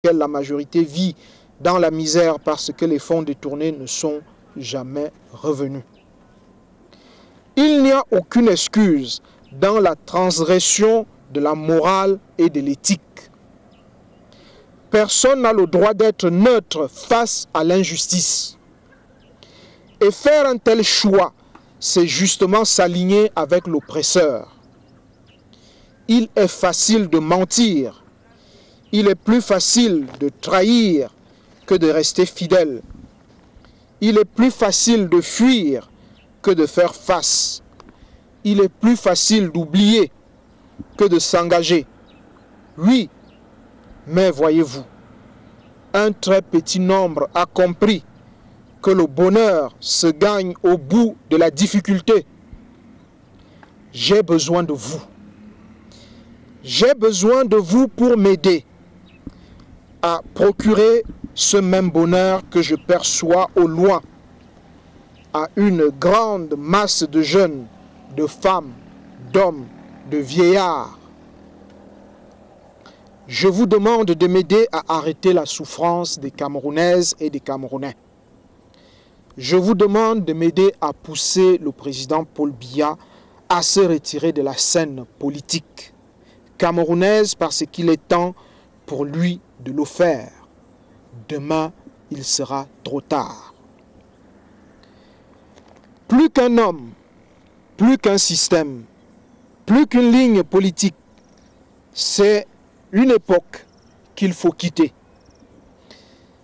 laquelle la majorité vit dans la misère parce que les fonds détournés ne sont jamais revenus. Il n'y a aucune excuse dans la transgression de la morale et de l'éthique. Personne n'a le droit d'être neutre face à l'injustice. Et faire un tel choix, c'est justement s'aligner avec l'oppresseur. Il est facile de mentir. Il est plus facile de trahir que de rester fidèle. Il est plus facile de fuir que de faire face. Il est plus facile d'oublier que de s'engager. Oui, mais voyez-vous, un très petit nombre a compris que le bonheur se gagne au bout de la difficulté. J'ai besoin de vous. J'ai besoin de vous pour m'aider à procurer ce même bonheur que je perçois au loin à une grande masse de jeunes, de femmes, d'hommes, de vieillards. Je vous demande de m'aider à arrêter la souffrance des Camerounaises et des Camerounais. Je vous demande de m'aider à pousser le président Paul Biya à se retirer de la scène politique camerounaise parce qu'il est temps pour lui de le faire. Demain, il sera trop tard. Plus qu'un homme, plus qu'un système, plus qu'une ligne politique, c'est une époque qu'il faut quitter.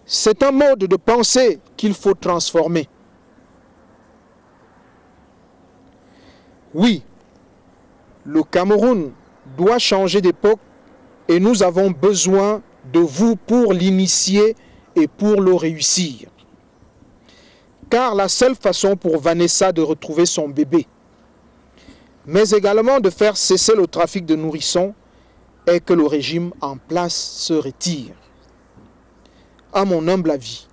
C'est un mode de pensée qu'il faut transformer. Oui, le Cameroun doit changer d'époque et nous avons besoin de vous pour l'initier et pour le réussir. Car la seule façon pour Vanessa de retrouver son bébé, mais également de faire cesser le trafic de nourrissons, est que le régime en place se retire. À mon humble avis,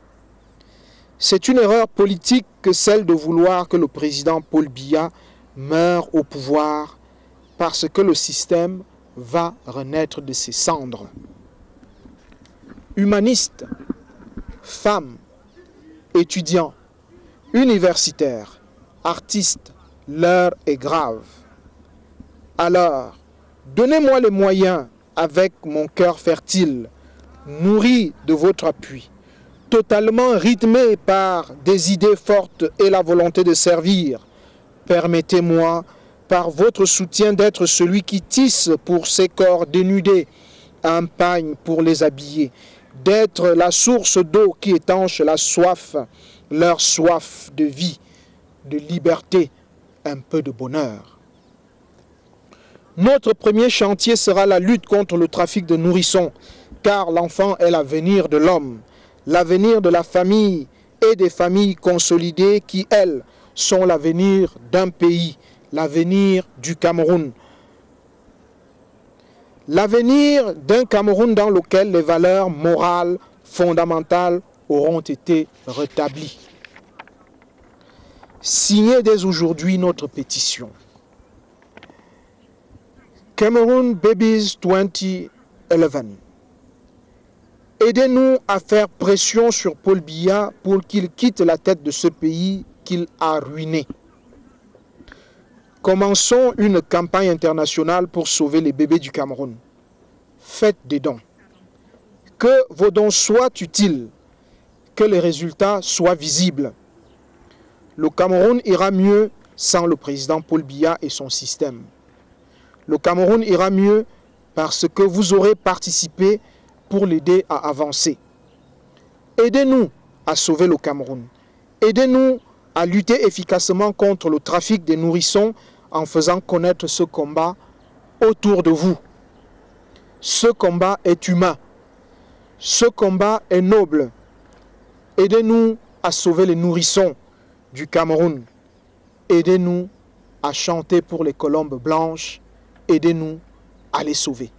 c'est une erreur politique que celle de vouloir que le président Paul Biya meure au pouvoir parce que le système va renaître de ses cendres. Humanistes, femmes, étudiants, universitaires, artistes, l'heure est grave. Alors, donnez-moi les moyens, avec mon cœur fertile, nourri de votre appui, totalement rythmé par des idées fortes et la volonté de servir. Permettez-moi, par votre soutien, d'être celui qui tisse pour ces corps dénudés un pagne pour les habiller, d'être la source d'eau qui étanche la soif, leur soif de vie, de liberté, un peu de bonheur. Notre premier chantier sera la lutte contre le trafic de nourrissons, car l'enfant est l'avenir de l'homme, l'avenir de la famille et des familles consolidées qui, elles, sont l'avenir d'un pays, l'avenir du Cameroun. L'avenir d'un Cameroun dans lequel les valeurs morales fondamentales auront été rétablies. Signez dès aujourd'hui notre pétition. Cameroon Babies 2011. Aidez-nous à faire pression sur Paul Biya pour qu'il quitte la tête de ce pays qu'il a ruiné. Commençons une campagne internationale pour sauver les bébés du Cameroun. Faites des dons. Que vos dons soient utiles, que les résultats soient visibles. Le Cameroun ira mieux sans le président Paul Biya et son système. Le Cameroun ira mieux parce que vous aurez participé pour l'aider à avancer. Aidez-nous à sauver le Cameroun. Aidez-nous à lutter efficacement contre le trafic des nourrissons en faisant connaître ce combat autour de vous. Ce combat est humain. Ce combat est noble. Aidez-nous à sauver les nourrissons du Cameroun. Aidez-nous à chanter pour les colombes blanches. Aidez-nous à les sauver.